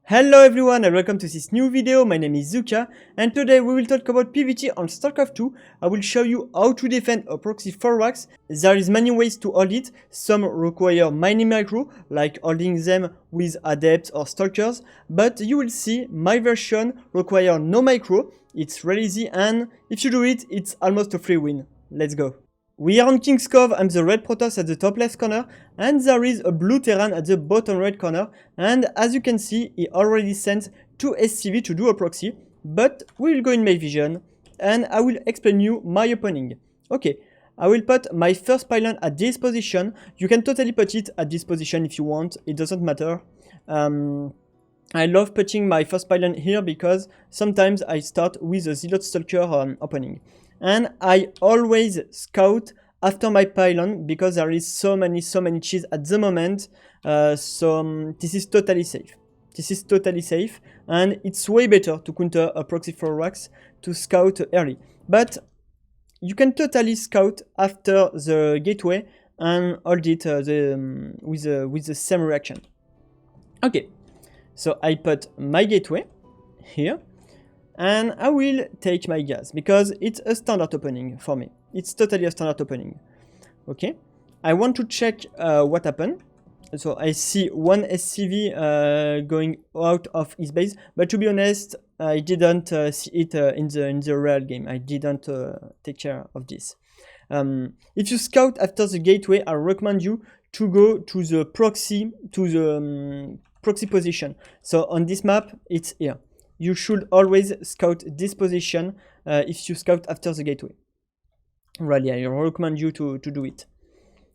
Hello everyone and welcome to this new video. My name is Zuka and today we will talk about PvT on StarCraft 2. I will show you how to defend a proxy for RAX. There is many ways to hold it. Some require many micro, like holding them with adepts or stalkers, but you will see my version require no micro. It's really easy and if you do it, it's almost a free win. Let's go. We are on King's Cove. I'm the red Protoss at the top left corner and there is a blue Terran at the bottom right corner, and as you can see he already sent 2 SCV to do a proxy, but we will go in my vision and I will explain you my opening. Okay, I will put my first pylon at this position. You can totally put it at this position if you want, it doesn't matter. I love putting my first pylon here because sometimes I start with a Zealot Stalker opening. And I always scout after my pylon because there is so many cheese at the moment. So this is totally safe. This is totally safe and it's way better to counter a proxy for RAX to scout early. But you can totally scout after the gateway and hold it with the same reaction. Okay, so I put my gateway here. And I will take my gas because it's a standard opening for me. It's totally a standard opening. Okay, I want to check what happened. So I see one SCV going out of his base, but to be honest, I didn't see it in the real game. I didn't take care of this. If you scout after the gateway, I recommend you to go to the proxy proxy position. So on this map, it's here. You should always scout this position if you scout after the gateway. Really, I recommend you to do it.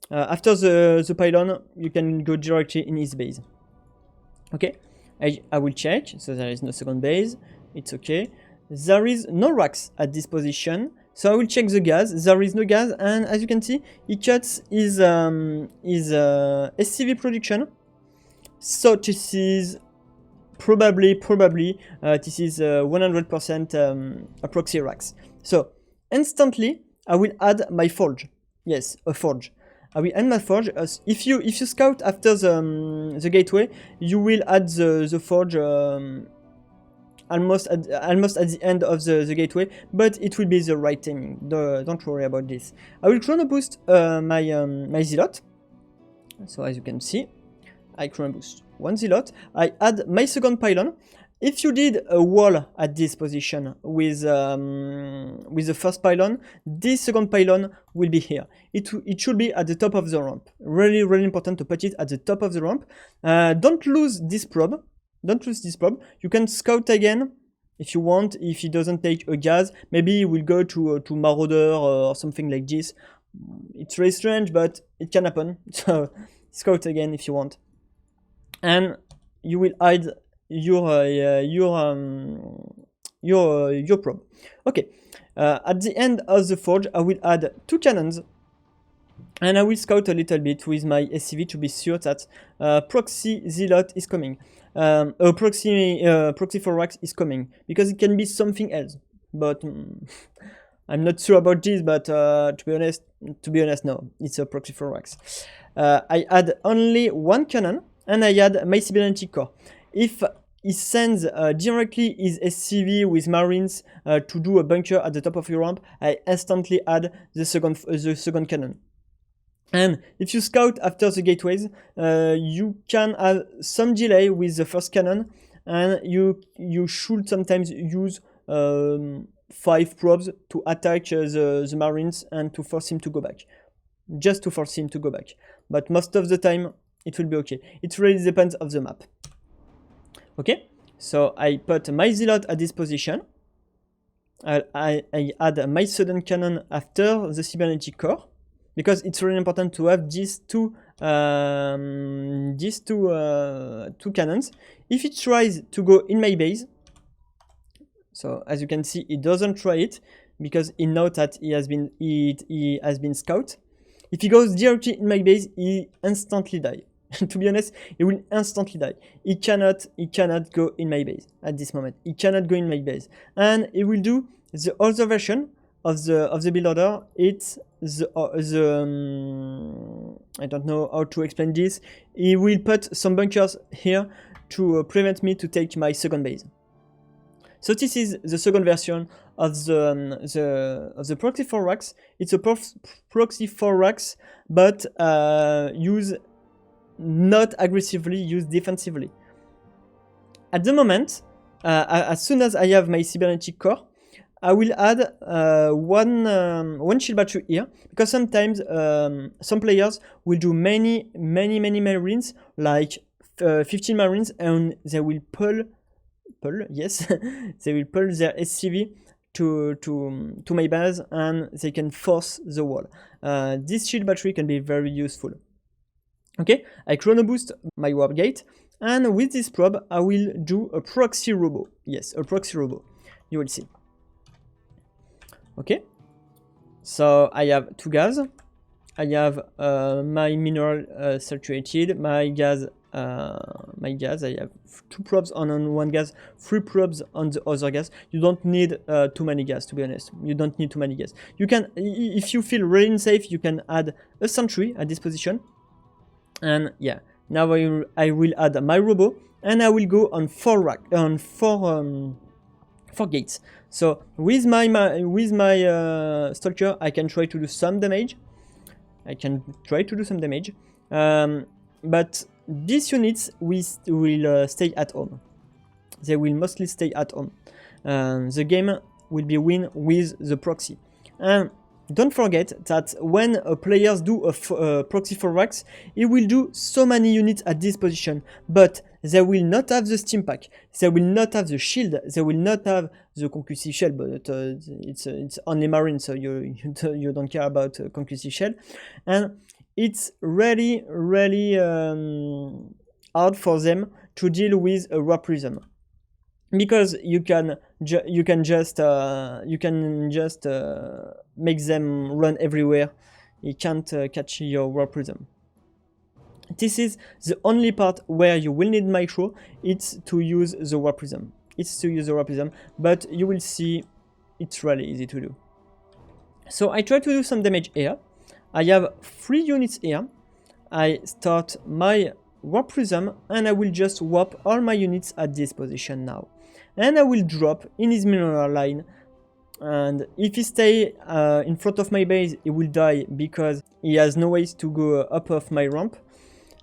After the pylon, you can go directly in his base. Okay, I will check. So there is no second base. It's okay. There is no RAX at this position. So I will check the gas. There is no gas. And as you can see, he cuts his SCV production. So this is probably this is 100% a proxy RAX. So instantly I will add my forge. Yes, a forge. I will add my forge. If you scout after the gateway, you will add the forge almost at the end of the gateway, but it will be the right timing. Don't worry about this. I will chrono boost my Zealot. So as you can see, I chrono boost one Zealot. I add my second pylon. If you did a wall at this position with the first pylon, this second pylon will be here. It should be at the top of the ramp. Really important to put it at the top of the ramp. Don't lose this probe. Don't lose this probe. You can scout again if you want. If he doesn't take a gas, maybe he will go to Marauder or something like this. It's very strange, but it can happen. So scout again if you want. And you will hide your probe. Okay. At the end of the forge, I will add 2 cannons, and I will scout a little bit with my SCV to be sure that proxy Zealot is coming. Proxy for RAX is coming, because it can be something else. But I'm not sure about this. But to be honest, no, it's a proxy for RAX. I add only 1 cannon. And I add my cybernetic core. If he sends directly his SCV with Marines to do a bunker at the top of your ramp, I instantly add the second cannon. And if you scout after the gateways, you can have some delay with the first cannon, and you should sometimes use 5 probes to attack the Marines and to force him to go back. Just to force him to go back. But most of the time, it will be okay. It really depends on the map. Okay, so I put my Zealot at this position. I add my sudden cannon after the cybernetic core, because it's really important to have these two cannons. If it tries to go in my base, so as you can see, it doesn't try it because he knows that he has been scout. If he goes directly in my base, he instantly dies. To be honest, he will instantly die. He cannot go in my base at this moment. He cannot go in my base, and he will do the other version of the build order. It's I don't know how to explain this. He will put some bunkers here to prevent me to take my second base. So this is the second version of the proxy for RAX. It's a proxy for RAX, but use not aggressively, use defensively. At the moment, as soon as I have my cybernetic core, I will add one shield battery here, because sometimes some players will do many marines, like 15 marines, and they will pull yes, they will pull their SCV to my base, and they can force the wall. This shield battery can be very useful. Okay, I chrono boost my warp gate, and with this probe I will do a proxy robo. Yes, a proxy robo. You will see. Okay, so I have 2 gas. I have my mineral saturated, my gas. I have 2 probes on one gas, 3 probes on the other gas. You don't need too many gas, to be honest. You don't need too many gas. You can, if you feel really unsafe, you can add a sentry at this position. And yeah, now I will add my robo, and I will go on 4 gates. So with my stalker, I can try to do some damage. But these units will stay at home. They will mostly stay at home. The game will be win with the proxy. And don't forget that when players do a proxy for RAX, it will do so many units at this position, but they will not have the steam pack, they will not have the shield, they will not have the concussive shell, but it's only marine, so you don't care about concussive shell, and it's really hard for them to deal with a raw prism, because you can just make them run everywhere. You can't catch your raw prism. This is the only part where you will need micro. It's to use the raw prism. But you will see it's really easy to do. So I try to do some damage here. I have 3 units here. I start my warp prism, and I will just warp all my units at this position now. And I will drop in his mineral line, and if he stay in front of my base, he will die because he has no ways to go up of my ramp.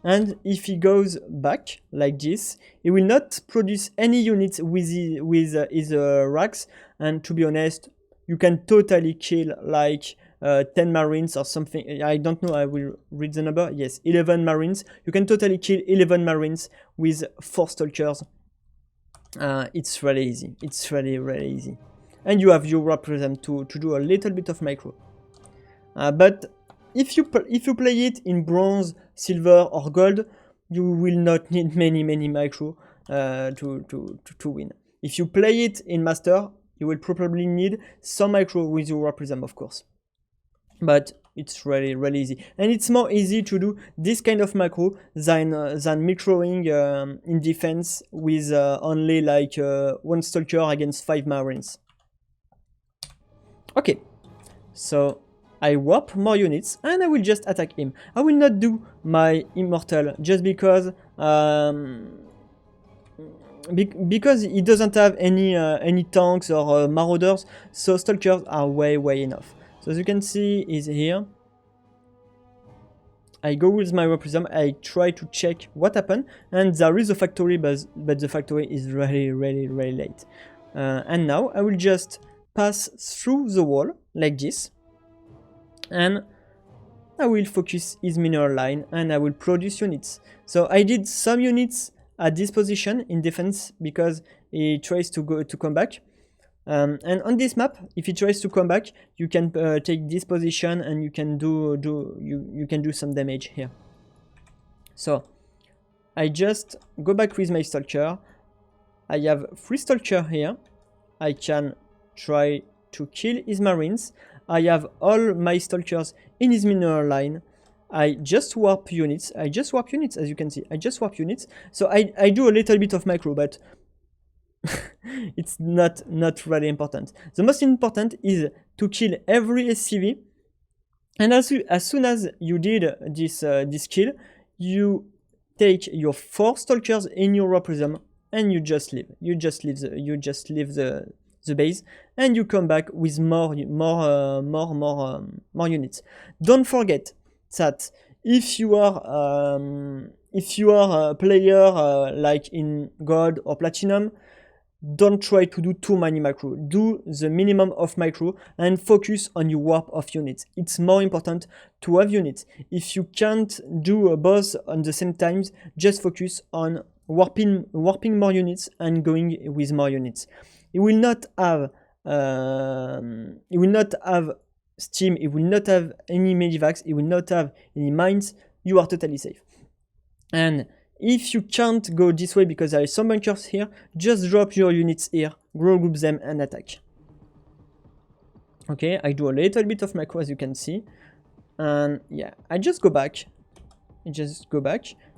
And if he goes back like this, he will not produce any units with his RAX, and to be honest, you can totally kill like 10 marines or something. I don't know, I will read the number. Yes, 11 marines. You can totally kill 11 marines with 4 stalkers. It's really easy. It's really easy. And you have your raw prism to do a little bit of micro. But if you play it in bronze, silver or gold, you will not need many micro to win. If you play it in master, you will probably need some micro with your raw prism, of course. But it's really easy, and it's more easy to do this kind of macro than microing in defense with only like 1 stalker against 5 marines. Okay, so I warp more units, and I will just attack him. I will not do my immortal just because he doesn't have any tanks or marauders, so stalkers are way enough. So as you can see, he's here. I go with my warp prism, I try to check what happened, and there is a factory, but the factory is really late. And now I will just pass through the wall like this, and I will focus his mineral line, and I will produce units. So I did some units at this position in defense because he tries to come back. And on this map, if he tries to come back, you can take this position, and you can do some damage here. So I just go back with my stalker. I have 3 stalker here. I can try to kill his marines. I have all my stalkers in his mineral line. I just warp units. As you can see. I just warp units. So I do a little bit of micro, but it's not really important. The most important is to kill every SCV, and as soon as you did this kill, you take your 4 stalkers in your raw prism and you just leave. You just leave the base and you come back with more units. Don't forget that if you are a player like in gold or platinum, don't try to do too many macro. Do the minimum of macro and focus on your warp of units. It's more important to have units. If you can't do both on the same time, just focus on warping more units and going with more units. It will not have steam, it will not have any medivacs, it will not have any mines. You are totally safe. And if you can't go this way because there are some bunkers here, just drop your units here, grow group them and attack. Okay, I do a little bit of macro as you can see. And yeah, I just go back.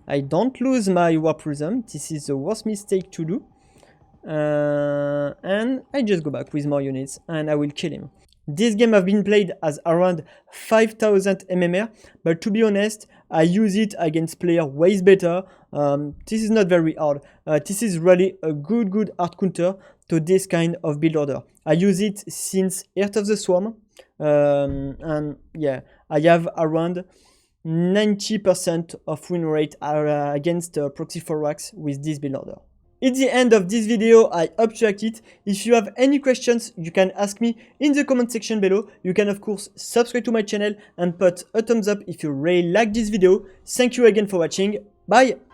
I don't lose my warp prism. This is the worst mistake to do. And I just go back with more units and I will kill him. This game have been played as around 5000 MMR, but to be honest, I use it against player way better. This is not very hard. This is really a good hard counter to this kind of build order. I use it since Heart of the Swarm, and yeah, I have around 90% of win rate against Proxy 4 RAX with this build order. It's the end of this video. I hope you liked it. If you have any questions, you can ask me in the comment section below. You can of course subscribe to my channel and put a thumbs up if you really like this video. Thank you again for watching. Bye!